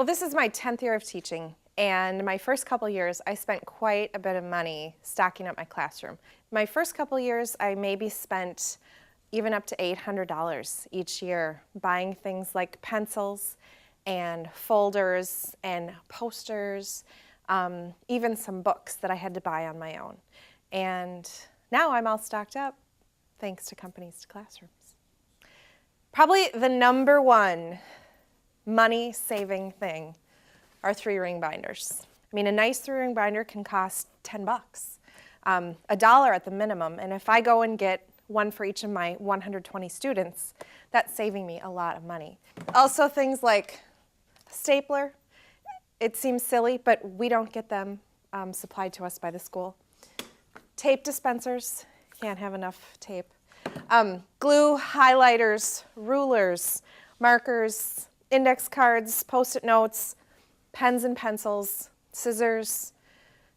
Well, this is my 10th year of teaching, and my first couple years I spent quite a bit of money stocking up my classroom. My first couple years I maybe spent even up to $800 each year buying things like pencils and folders and posters, even some books that I had to buy on my own. And now I'm all stocked up thanks to Companies to Classrooms. Probably the number one money-saving thing are 3-ring binders. I mean, a nice 3-ring binder can cost $10, $1 at the minimum, and if I go and get one for each of my 120 students, that's saving me a lot of money. Also things like a stapler. It seems silly, but we don't get them supplied to us by the school. Tape dispensers, can't have enough tape. Glue, highlighters, rulers, markers, index cards, Post-it notes, pens and pencils, scissors,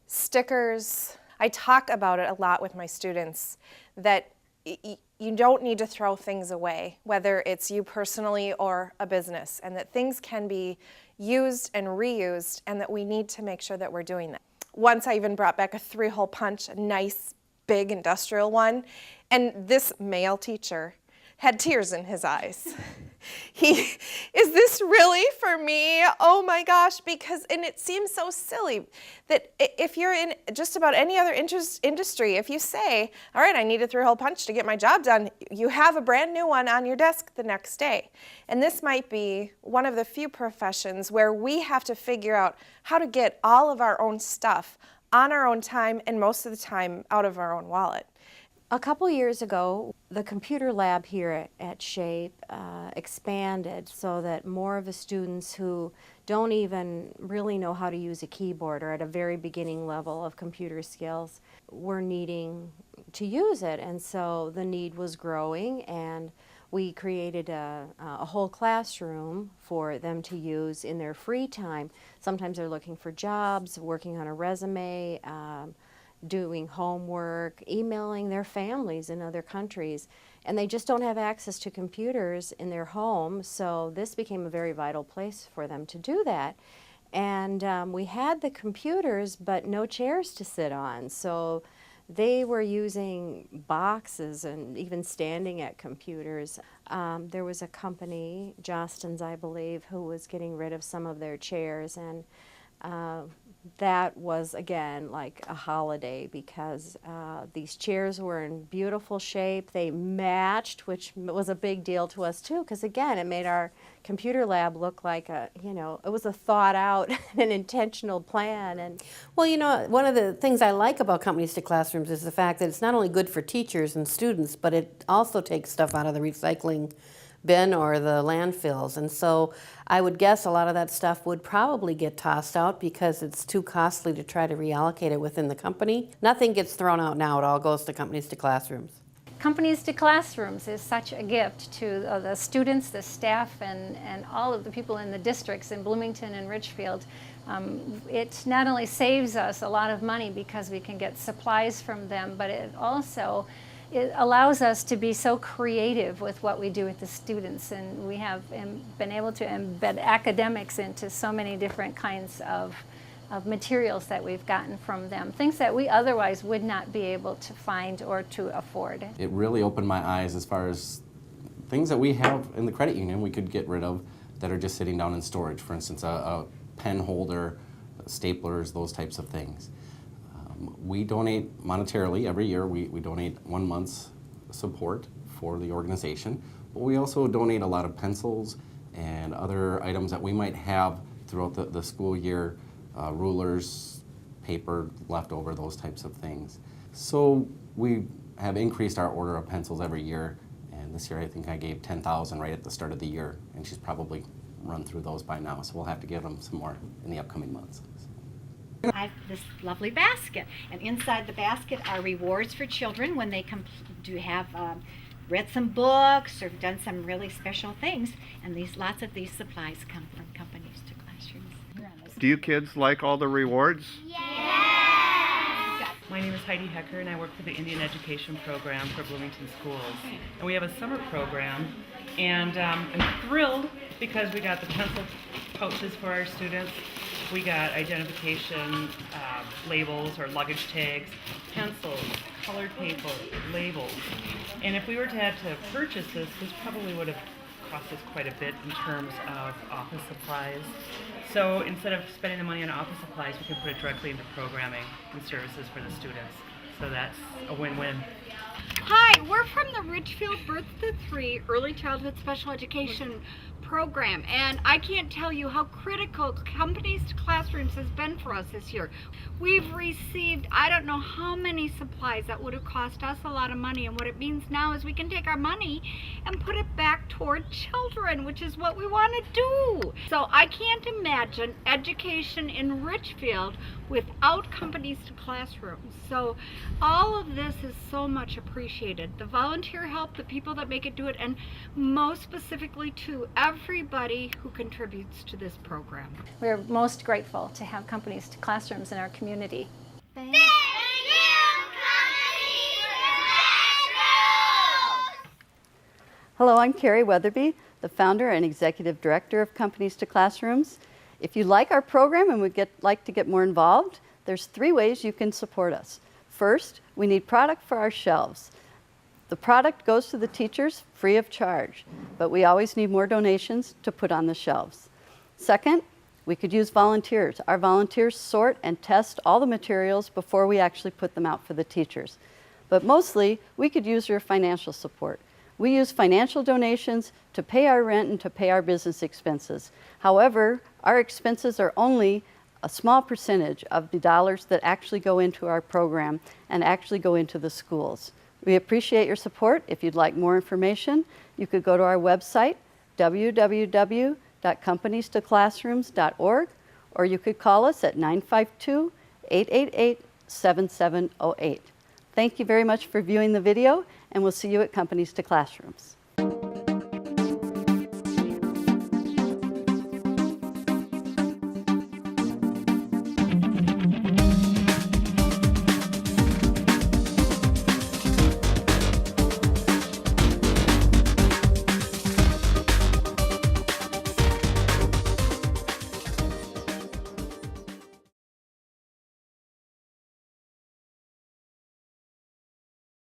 stickers. I talk about it a lot with my students that you don't need to throw things away, whether it's you personally or a business, and that things can be used and reused, and that we need to make sure that we're doing that. Once I even brought back a 3-hole punch, a nice big industrial one, and this male teacher had tears in his eyes. Is this really for me? Oh my gosh, and it seems so silly that if you're in just about any other industry, if you say, all right, I need a 3-hole punch to get my job done, you have a brand new one on your desk the next day. And this might be one of the few professions where we have to figure out how to get all of our own stuff on our own time, and most of the time out of our own wallet. A couple years ago, the computer lab here at SHAPE expanded so that more of the students who don't even really know how to use a keyboard or at a very beginning level of computer skills were needing to use it. And so the need was growing, and we created a whole classroom for them to use in their free time. Sometimes they're looking for jobs, working on a resume, doing homework, emailing their families in other countries, and they just don't have access to computers in their home, so this became a very vital place for them to do that. And we had the computers, but no chairs to sit on, so they were using boxes and even standing at computers. There was a company, Jostens, I believe, who was getting rid of some of their chairs, and that was, again, like a holiday because these chairs were in beautiful shape. They matched, which was a big deal to us too, because again, it made our computer lab look like it was a thought out and intentional plan. And well, one of the things I like about Companies to Classrooms is the fact that it's not only good for teachers and students, but it also takes stuff out of the recycling bin or the landfills, and so I would guess a lot of that stuff would probably get tossed out because it's too costly to try to reallocate it within the company. Nothing gets thrown out now, it all goes to Companies to Classrooms. Companies to Classrooms is such a gift to the students, the staff, and all of the people in the districts in Bloomington and Richfield. It not only saves us a lot of money because we can get supplies from them, but it allows us to be so creative with what we do with the students, and we have been able to embed academics into so many different kinds of materials that we've gotten from them, things that we otherwise would not be able to find or to afford. It really opened my eyes as far as things that we have in the credit union we could get rid of that are just sitting down in storage. For instance, a pen holder, staplers, those types of things. We donate monetarily every year. We donate 1 month's support for the organization, but we also donate a lot of pencils and other items that we might have throughout the school year, rulers, paper left over, those types of things. So we have increased our order of pencils every year, and this year I think I gave 10,000 right at the start of the year, and she's probably run through those by now, so we'll have to give them some more in the upcoming months. I have this lovely basket, and inside the basket are rewards for children when they have read some books or done some really special things, and lots of these supplies come from Companies to Classrooms. Do you kids like all the rewards? Yeah! My name is Heidi Hecker, and I work for the Indian Education Program for Bloomington Schools. And we have a summer program, and I'm thrilled because we got the pencil pouches for our students. We got identification labels or luggage tags, pencils, colored paper, labels. And if we were to have to purchase this probably would have cost us quite a bit in terms of office supplies. So instead of spending the money on office supplies, we can put it directly into programming and services for the students. So that's a win-win. Hi, we're from the Ridgefield Birth to 3 Early Childhood Special Education program, and I can't tell you how critical Companies to Classrooms has been for us this year. We've received, I don't know how many supplies that would have cost us a lot of money, and what it means now is we can take our money and put it back toward children, which is what we want to do. So I can't imagine education in Ridgefield without Companies to Classrooms. So all of this is so much appreciated. The volunteer help, the people that make it do it, and most specifically to everybody who contributes to this program. We're most grateful to have Companies to Classrooms in our community. Thank you. Hello, I'm Carrie Weatherby, the founder and executive director of Companies to Classrooms. If you like our program and would like to get more involved, there's 3 ways you can support us. First, we need product for our shelves. The product goes to the teachers free of charge, but we always need more donations to put on the shelves. Second, we could use volunteers. Our volunteers sort and test all the materials before we actually put them out for the teachers. But mostly, we could use your financial support. We use financial donations to pay our rent and to pay our business expenses. However, our expenses are only a small percentage of the dollars that actually go into our program and actually go into the schools. We appreciate your support. If you'd like more information, you could go to our website, www.companiestoclassrooms.org, or you could call us at 952-888-7708. Thank you very much for viewing the video, and we'll see you at Companies to Classrooms.